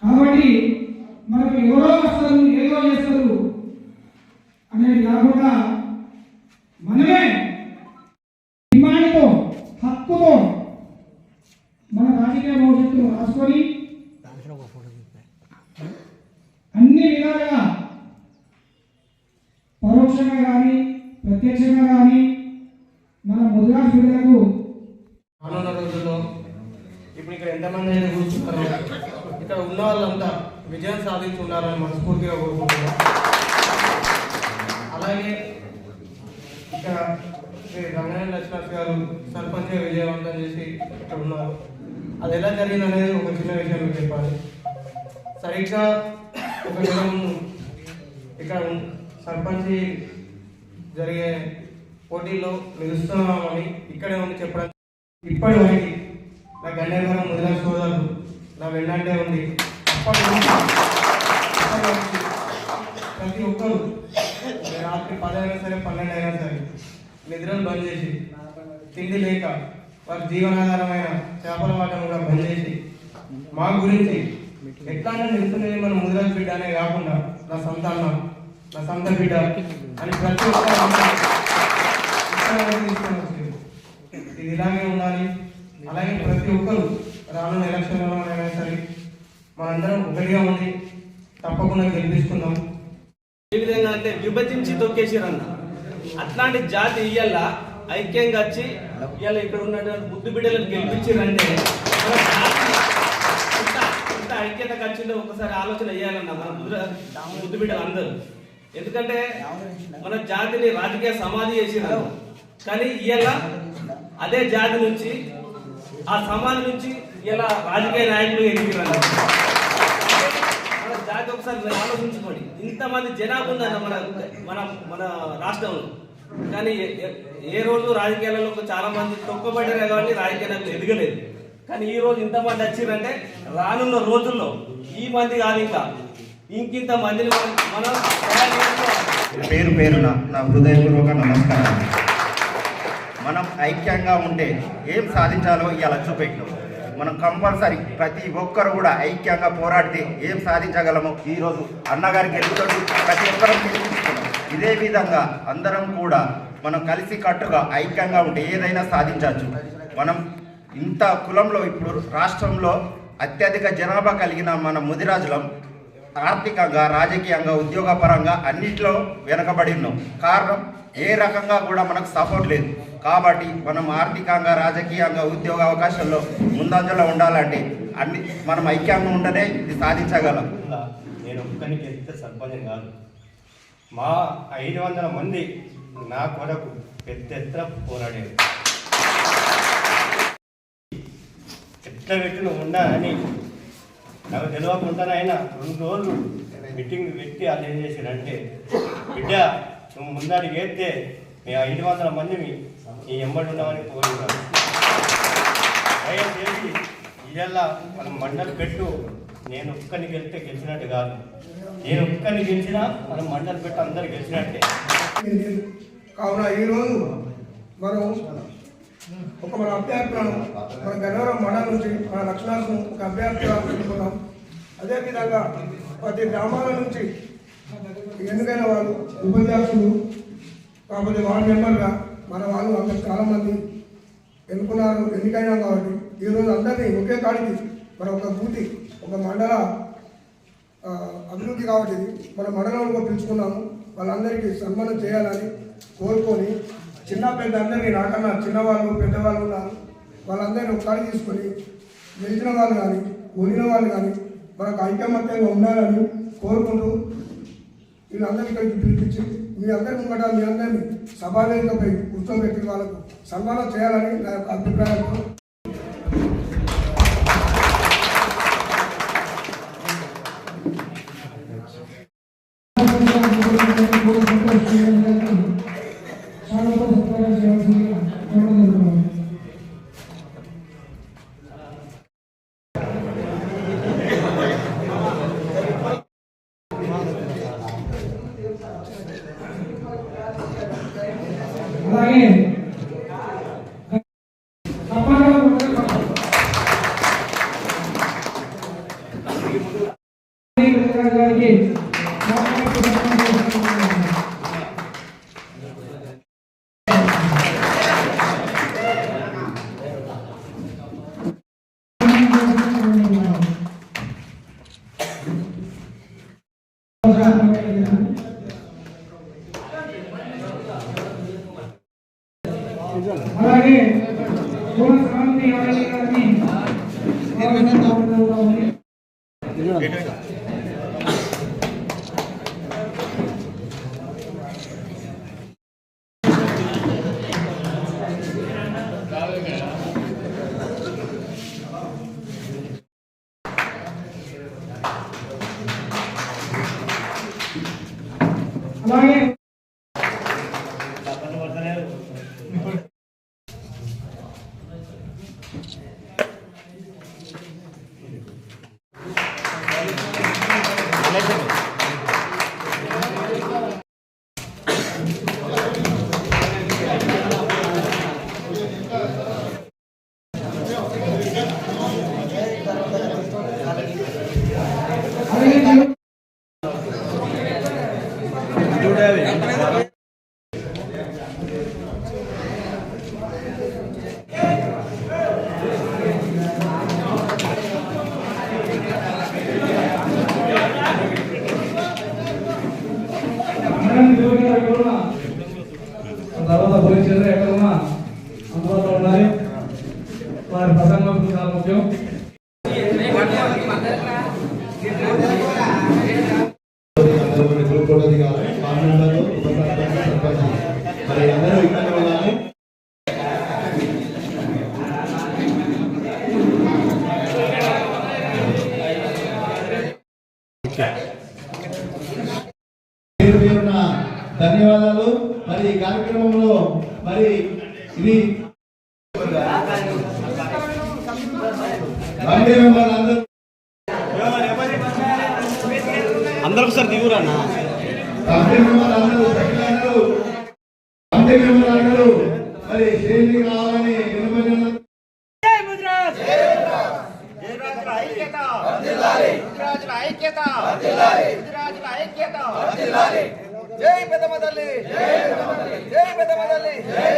కాబట్టి మనకు ఎవరో వస్తారు ఏదో చేస్తారు అనేది కాకుండా మనమే డిమాండ్తో హక్కుతో మన రాజకీయ భవిష్యత్తును రాసుకొని అన్ని విధాలుగా పరోక్షంగా కానీ ప్రత్యక్షంగా కానీ మన ముద్రాజ్ బిడ్డలకు రానున్న రోజుల్లో ఇప్పుడు ఇక్కడ ఎంతమంది అయితే కూర్చున్నారో ఇక్కడ ఉన్న వాళ్ళంతా విజయం సాధించి ఉండాలని మనస్ఫూర్తిగా కోరుకుంటున్నాం. అలాగే ఇక్కడ శ్రీ రంగనాథ్ లక్ష్మణ్ గారు సర్పంచ్ విజయవంతం చేసి ఇక్కడ ఉన్నారు. అది ఎలా జరిగింది అనేది ఒక చిన్న విషయం మీకు చెప్పాలి. సరిగ్గా ఒక దినం ఇక్కడ సర్పంచ్ జరిగే పోటీల్లో నిలుస్తున్నామని ఇక్కడే ఉండి చెప్పడం ఇప్పటి వరకు నా గన్నేశ్వరం ముదిరా సోదరులు నా వెన్నంటే ఉంది. అప్పటి నుంచి ప్రతి ఒక్కరు రాత్రి 10 అయినా సరే 12 అయినా సరే నిద్రలు బంద్ చేసి తిండి లేక వారి జీవనాధారమైన చేపల వాటను కూడా బంద్ చేసి మా గురించి ఎట్లానే నిలుస్తున్నది మన ముదిరాజ్ బిడ్డ అనే కాకుండా నా సొంత అన్న నా సొంత బిడ్డ అని ప్రతి ఒక్కరు ఇది ఇలాగే ఉండాలి. అలాగే ప్రతి ఒక్కరు రానున్న ఎలక్షన్లో అయినా సరే మనందరం ఒకటిగా ఉండి తప్పకుండా గెలిపించుకుందాం. ఏ విధంగా అంటే విభజించి తొక్కేసారన్న అట్లాంటి జాతి ఇయ్యాల ఐక్యంగా వచ్చి ఇవాళ ఇక్కడ ఉన్నటువంటి ముద్దు బిడ్డలను గెలిపించారంటే ఇంత ఐక్యత ఖర్చులో ఒకసారి ఆలోచన చేయాలన్న మన ముద్దు బిడ్డలు అందరూ. ఎందుకంటే మన జాతిని రాజకీయ సమాధి చేసినారు. కానీ ఇవాళ అదే జాతి నుంచి ఆ సమాధి నుంచి ఇలా రాజకీయ నాయకులు ఎదిగినారు. మన జాతి ఒకసారి ఆలోచించుకోండి. ఇంతమంది జనాభా ఉందన్న మన మన రాష్ట్రంలో. కానీ ఏ రోజు రాజకీయాలలో చాలా మంది తొక్కబడ్డారే కాబట్టి రాజకీయ నాయకులు ఎదగలేదు. కానీ ఈ రోజు ఇంతమంది వచ్చిందంటే రానున్న రోజుల్లో ఈ మంది కాదు ఇంకింత మందిని మనం పేరు పేరున నా హృదయపూర్వక నమస్కారం. మనం ఐక్యంగా ఉంటే ఏం సాధించాలో ఇవాళ చూపెట్టినాం. మనం కంపల్సరీ ప్రతి ఒక్కరు కూడా ఐక్యంగా పోరాడితే ఏం సాధించగలమో ఈరోజు అన్నగారికి గెలుపుతాడు ప్రతి ఒక్కరం గెలిపించుకున్నాం. ఇదే విధంగా అందరం కూడా మనం కలిసి కట్టుగా ఐక్యంగా ఉంటే ఏదైనా సాధించవచ్చు. మనం ఇంత కులంలో ఇప్పుడు రాష్ట్రంలో అత్యధిక జనాభా కలిగిన మన ముదిరాజులం ఆర్థికంగా రాజకీయంగా ఉద్యోగపరంగా అన్నింటిలో వెనకబడి ఉన్నాం. కారణం ఏ రకంగా కూడా మనకు సపోర్ట్ లేదు. కాబట్టి మనం ఆర్థికంగా రాజకీయంగా ఉద్యోగ అవకాశాల్లో ముందంజలో ఉండాలంటే మనం ఐక్యంగా ఉంటేనే ఇది సాధించగలం. నేను ఒక్కరికి వెళ్తే సర్పంచ్ కాదు, మా 500 మంది నా కొరకు పెద్ద ఎత్తున పోరాడేది. ఎట్లా పెట్టిన ఉండాలని నాకు తెలియకుండానైనా 2 రోజులు మీటింగ్ పెట్టి వాళ్ళు ఏం చేశారంటే, బిడ్డ నువ్వు ముందరికి వేస్తే మేము 500 మంది ఈ ఎంబడి ఉన్నామని కోరుకున్నాను. దయచేసి ఇవాళ మనం మండలి పెట్టు. నేను ఒక్కరిని గెలిస్తే గెలిచినట్టు కాదు, నేను ఒక్కరిని గెలిచినా మనం మండలి పెట్టు అందరు గెలిచినట్టే. కావున ఈరోజు మనం మన అభ్యర్థులను మన గన్నవరం మండలం నుంచి మన లక్ష్మణను ఒక అభ్యర్థిగా పెట్టుకున్నాం. అదేవిధంగా ప్రతి గ్రామాల నుంచి ఎన్నికైన వాళ్ళు ఉపాధ్యక్షులు కాకపోతే వార్డు మెంబర్గా మన వాళ్ళు అందరు చాలామంది ఎన్నుకున్నారు, ఎన్నికైనా కాబట్టి ఈరోజు అందరినీ ఒకే కాడికి మన ఒక బూతి ఒక మండల అభివృద్ధి కాబట్టి మన మండలంలో పిలుచుకున్నాము. వాళ్ళందరికీ సన్మానం చేయాలని కోరుకొని చిన్న పెద్ద అందరినీ నాకన్నా చిన్నవాళ్ళు పెద్దవాళ్ళు ఉన్నారు, వాళ్ళందరినీ ఒకసారి తీసుకొని గెలిచిన వాళ్ళు కానీ ఓడిన వాళ్ళు కానీ మనకు ఐకమత్యంగా ఉండాలని కోరుకుంటూ వీళ్ళందరికీ ఇక్కడికి పిలిపించి మీ అందరి ముంగట మీ అందరినీ సభావేదికపై కూర్చోబెట్టి వాళ్ళకు సన్మానం చేయాలని నా యొక్క అభిప్రాయంతో అలాగే ఎవరైతే గారిని అలాగే తర్వాత పోలీసు ఎక్కడ ఉన్నా అందుబాటులో ఉండాలి. వారి ప్రసంగం చాలా ముఖ్యం. మరి అందరూ ఇక్కడ ఉండాలి. పేరు పేరున ధన్యవాదాలు. మరి ఈ కార్యక్రమంలో మరి ఇది అందరూ సార్ దిగురన్న అందరూ మరి శ్రేణికి రావాలని జై పెద్దమ్మ తల్లి, జై పెద్దమ్మ తల్లి, జై